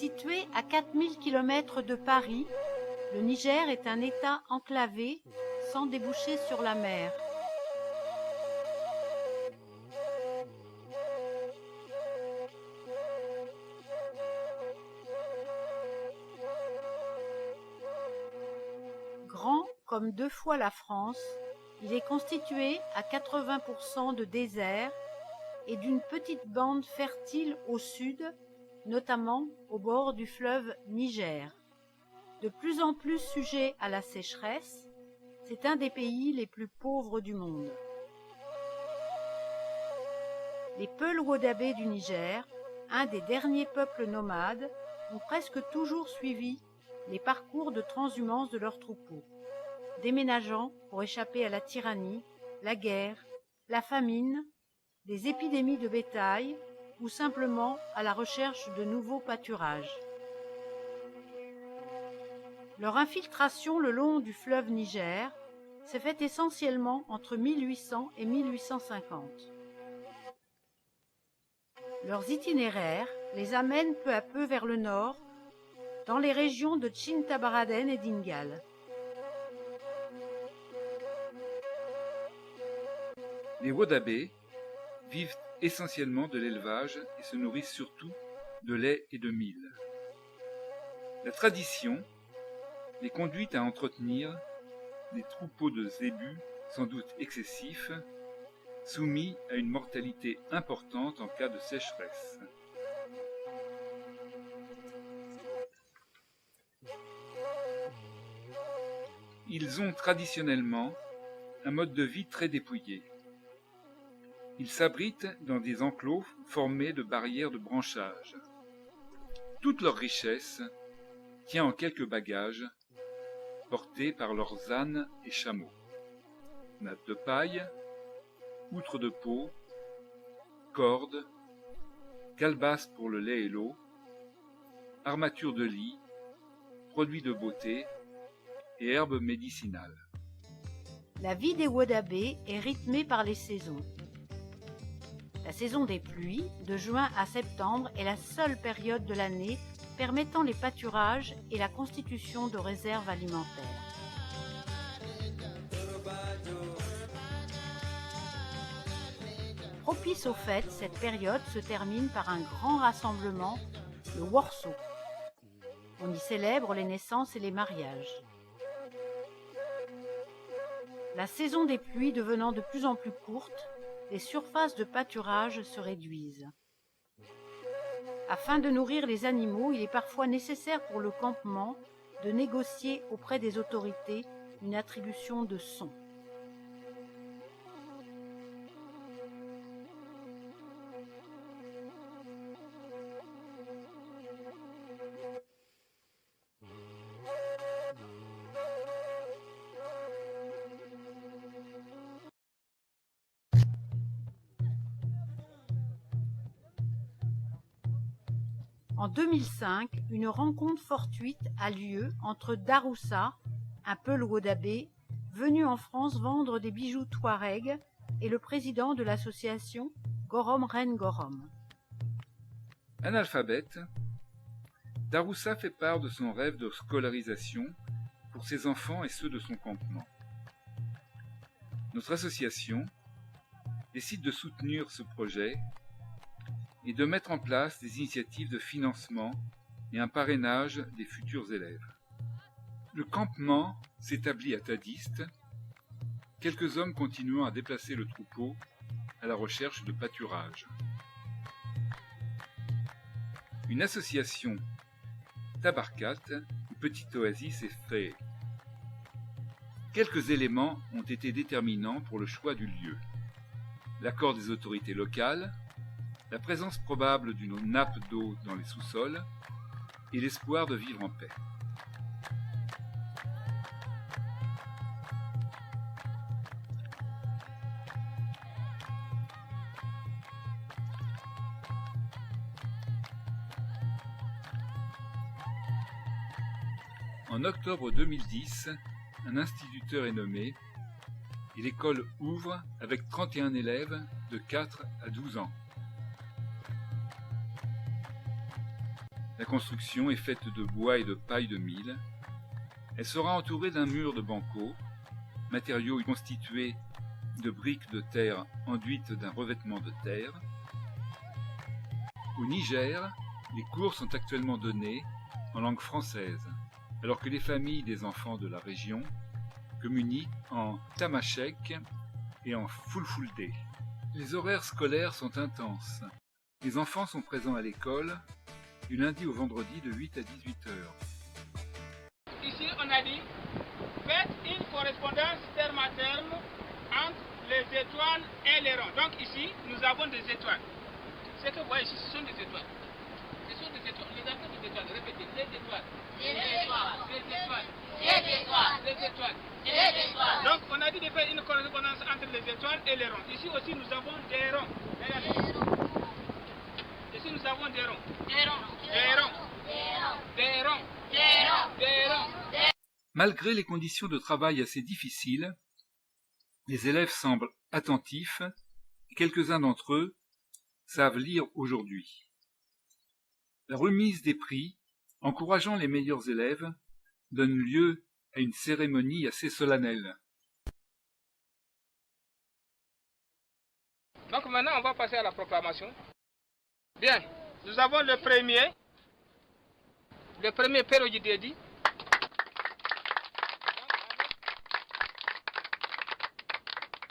Situé à 4000 km de Paris, le Niger est un État enclavé, sans débouché sur la mer. Grand comme 2 fois la France, il est constitué à 80% de désert et d'une petite bande fertile au sud, notamment au bord du fleuve Niger. De plus en plus sujet à la sécheresse, c'est un des pays les plus pauvres du monde. Les Peul-Wodabé du Niger, un des derniers peuples nomades, ont presque toujours suivi les parcours de transhumance de leurs troupeaux, déménageant pour échapper à la tyrannie, la guerre, la famine, des épidémies de bétail ou simplement à la recherche de nouveaux pâturages. Leur infiltration le long du fleuve Niger s'est faite essentiellement entre 1800 et 1850. Leurs itinéraires les amènent peu à peu vers le nord, dans les régions de Tchintabaraden et d'Ingal. Les Wodabé vivent essentiellement de l'élevage et se nourrissent surtout de lait et de mil. La tradition les conduit à entretenir des troupeaux de zébus sans doute excessifs, soumis à une mortalité importante en cas de sécheresse. Ils ont traditionnellement un mode de vie très dépouillé. Ils s'abritent dans des enclos formés de barrières de branchage. Toute leur richesse tient en quelques bagages portés par leurs ânes et chameaux. Nattes de paille, outres de peau, cordes, calebasses pour le lait et l'eau, armatures de lit, produits de beauté et herbes médicinales. La vie des Wodabé est rythmée par les saisons. La saison des pluies, de juin à septembre, est la seule période de l'année permettant les pâturages et la constitution de réserves alimentaires. Propice aux fêtes, cette période se termine par un grand rassemblement, le Worso. On y célèbre les naissances et les mariages. La saison des pluies devenant de plus en plus courte, les surfaces de pâturage se réduisent. Afin de nourrir les animaux, il est parfois nécessaire pour le campement de négocier auprès des autorités une attribution de son. En 2005, une rencontre fortuite a lieu entre Daroussa, un Peul-Wodabé, venu en France vendre des bijoux touareg, et le président de l'association Gorom Ren Gorom. Analphabète, Daroussa fait part de son rêve de scolarisation pour ses enfants et ceux de son campement. Notre association décide de soutenir ce projet et de mettre en place des initiatives de financement et un parrainage des futurs élèves. Le campement s'établit à Tadiste, quelques hommes continuant à déplacer le troupeau à la recherche de pâturage. Une association Tabarkat, une petite oasis, est créée. Quelques éléments ont été déterminants pour le choix du lieu. L'accord des autorités locales, la présence probable d'une nappe d'eau dans les sous-sols et l'espoir de vivre en paix. En octobre 2010, un instituteur est nommé et l'école ouvre avec 31 élèves de 4 à 12 ans. La construction est faite de bois et de paille de mil. Elle sera entourée d'un mur de banco, matériau constitué de briques de terre enduites d'un revêtement de terre. Au Niger, les cours sont actuellement donnés en langue française, alors que les familles des enfants de la région communiquent en tamashek et en fulfulde. Les horaires scolaires sont intenses. Les enfants sont présents à l'école du lundi au vendredi de 8 à 18 heures. Ici, on a dit, faites une correspondance terme à terme entre les étoiles et les ronds. Donc ici, nous avons des étoiles. Ce que vous voyez ici, ce sont des étoiles. Ce sont des étoiles. Les affaires des étoiles, répétez, les étoiles. Les étoiles. Les étoiles. Les étoiles. Les étoiles. Les étoiles. Donc on a dit de faire une correspondance entre les étoiles et les ronds. Ici aussi, nous avons des ronds. Regardez. Ici, nous avons des ronds. Des ronds. Des ronds. Des ronds. Des ronds. Des ronds. Malgré les conditions de travail assez difficiles, les élèves semblent attentifs et quelques-uns d'entre eux savent lire aujourd'hui. La remise des prix, encourageant les meilleurs élèves, donne lieu à une cérémonie assez solennelle. Donc maintenant, on va passer à la proclamation. Bien, nous avons le premier Père Ojidedi.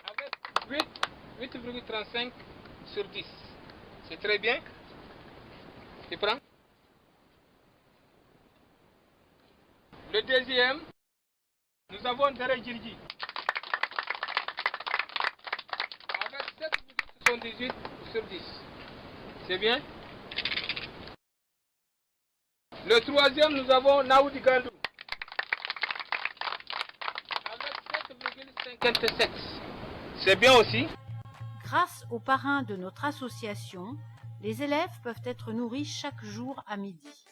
Avec 8,35 sur 10. C'est très bien. Tu prends. Le deuxième, nous avons Dere Djirji. Avec 7,78 sur 10. C'est bien. Le troisième, nous avons Naoudi Gandou. Avec 7,57. C'est bien aussi. Grâce aux parrains de notre association, les élèves peuvent être nourris chaque jour à midi.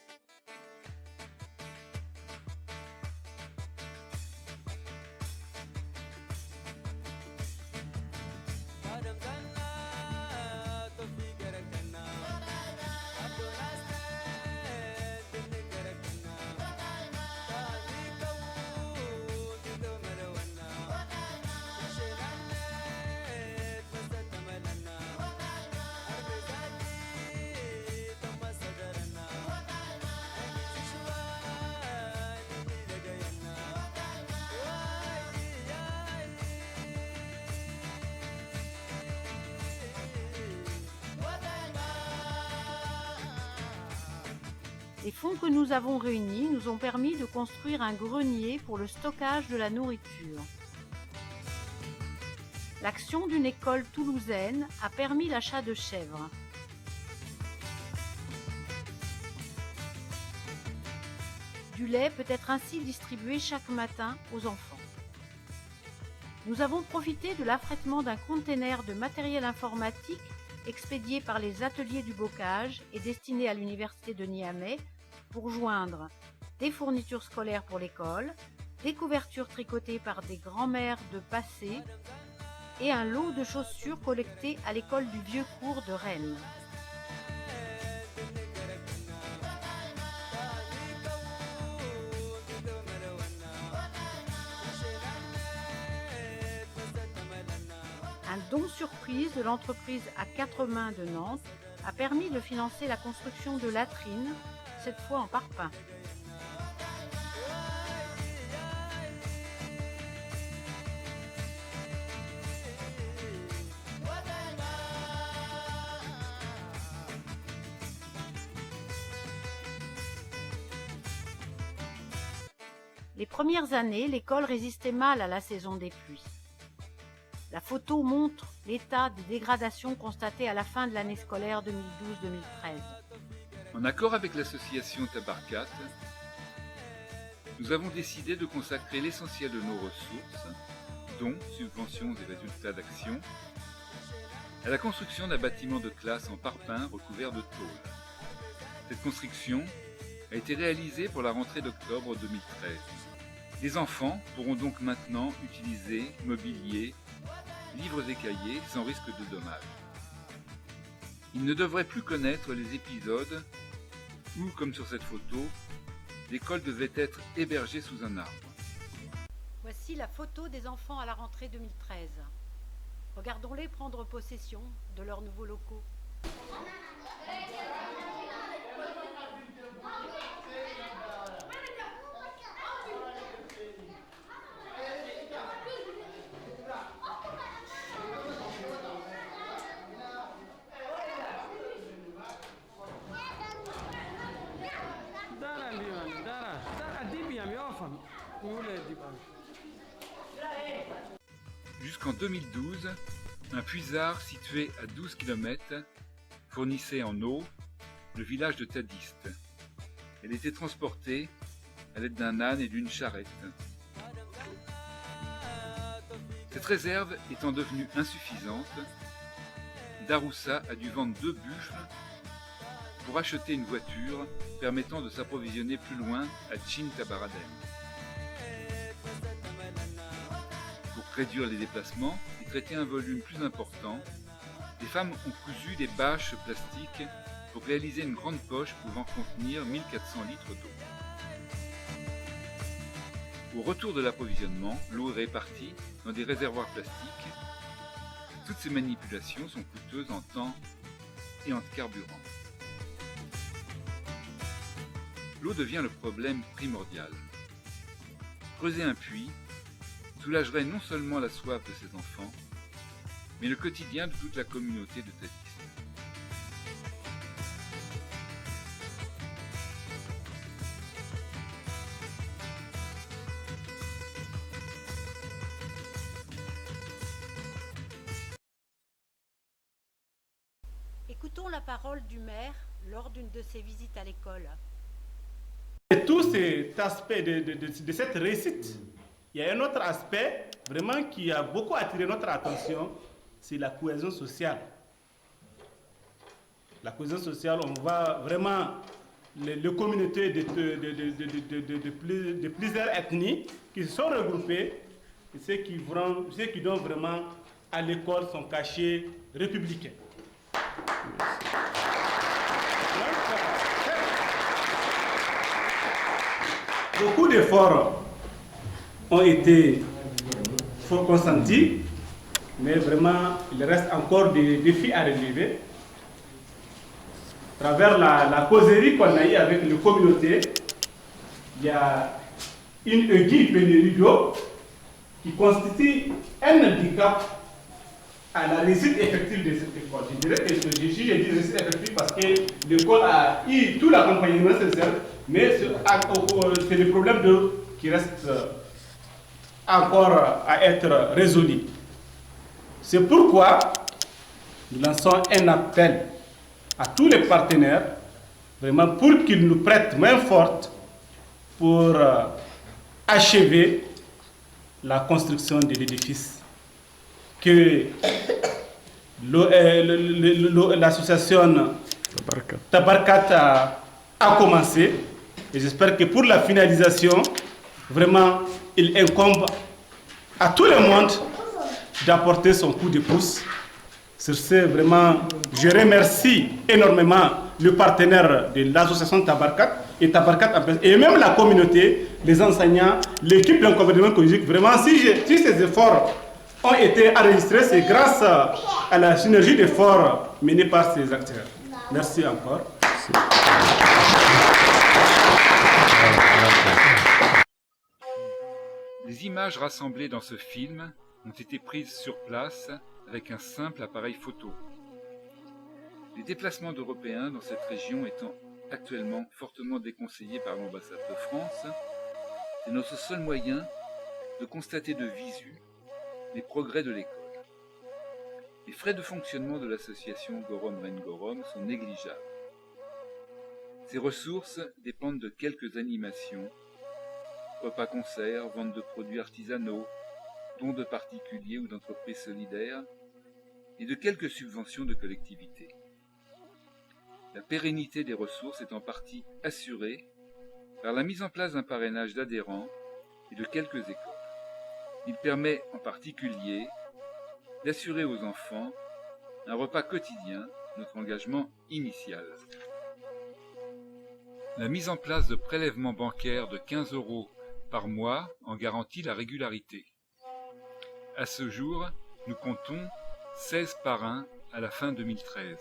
Les fonds que nous avons réunis nous ont permis de construire un grenier pour le stockage de la nourriture. L'action d'une école toulousaine a permis l'achat de chèvres. Du lait peut être ainsi distribué chaque matin aux enfants. Nous avons profité de l'affrètement d'un conteneur de matériel informatique expédié par les ateliers du bocage et destiné à l'université de Niamey pour joindre des fournitures scolaires pour l'école, des couvertures tricotées par des grands-mères de passé et un lot de chaussures collectées à l'école du Vieux Cours de Rennes. Un don surprise de l'entreprise à 4 mains de Nantes a permis de financer la construction de latrines, cette fois en parpaing. Les premières années, l'école résistait mal à la saison des pluies. La photo montre l'état des dégradations constatées à la fin de l'année scolaire 2012-2013. En accord avec l'association Tabarkat, nous avons décidé de consacrer l'essentiel de nos ressources, dont subventions et résultats d'action, à la construction d'un bâtiment de classe en parpaing recouvert de tôle. Cette construction a été réalisée pour la rentrée d'octobre 2013. Les enfants pourront donc maintenant utiliser mobilier, livres et cahiers sans risque de dommages. Ils ne devraient plus connaître les épisodes où, comme sur cette photo, l'école devait être hébergée sous un arbre. Voici la photo des enfants à la rentrée 2013. Regardons-les prendre possession de leurs nouveaux locaux. Jusqu'en 2012, un puisard situé à 12 km fournissait en eau le village de Tadiste. Elle était transportée à l'aide d'un âne et d'une charrette. Cette réserve étant devenue insuffisante, Daroussa a dû vendre 2 bûches pour acheter une voiture permettant de s'approvisionner plus loin à Chin Tabaradem. Pour réduire les déplacements et traiter un volume plus important, les femmes ont cousu des bâches plastiques pour réaliser une grande poche pouvant contenir 1400 litres d'eau. Au retour de l'approvisionnement, l'eau est répartie dans des réservoirs plastiques. Toutes ces manipulations sont coûteuses en temps et en carburant. L'eau devient le problème primordial. Creuser un puits soulagerait non seulement la soif de ces enfants, mais le quotidien de toute la communauté de Tadiste. Écoutons la parole du maire lors d'une de ses visites à l'école. Et tout cet aspect de cette réussite, il y a un autre aspect vraiment qui a beaucoup attiré notre attention, c'est la cohésion sociale. La cohésion sociale, on voit vraiment les communautés de plusieurs ethnies qui se sont regroupées et ceux qui donnent vraiment à l'école son cachet républicain. Beaucoup d'efforts ont été consentis, mais vraiment, il reste encore des défis à relever. À travers la causerie qu'on a eue avec les communautés, il y a une aiguille pénurie d'eau qui constitue un handicap à la réussite effective de cette école. Je dirais que j'ai dit réussite effective parce que l'école a eu tout l'accompagnement nécessaire, mais c'est le problème d'eau qui reste encore à être résolu. C'est pourquoi nous lançons un appel à tous les partenaires, vraiment pour qu'ils nous prêtent main forte pour achever la construction de l'édifice que l'association Tabarkat a commencé. Et j'espère que pour la finalisation, vraiment, il incombe à tout le monde d'apporter son coup de pouce. Sur ce, vraiment, je remercie énormément le partenaire de l'association Tabarkat et même la communauté, les enseignants, l'équipe d'encadrement écologique. Vraiment, si ces efforts ont été enregistrés, c'est grâce à la synergie d'efforts menés par ces acteurs. Merci encore. Les images rassemblées dans ce film ont été prises sur place avec un simple appareil photo. Les déplacements d'Européens dans cette région étant actuellement fortement déconseillés par l'ambassade de France, c'est notre seul moyen de constater de visu les progrès de l'école. Les frais de fonctionnement de l'association Gorom Ren Gorom sont négligeables. Ses ressources dépendent de quelques animations, repas-concerts, vente de produits artisanaux, dons de particuliers ou d'entreprises solidaires, et de quelques subventions de collectivités. La pérennité des ressources est en partie assurée par la mise en place d'un parrainage d'adhérents et de quelques écoles. Il permet en particulier d'assurer aux enfants un repas quotidien, notre engagement initial. La mise en place de prélèvements bancaires de 15 € par mois en garantit la régularité. À ce jour, nous comptons 16 parrains à la fin 2013.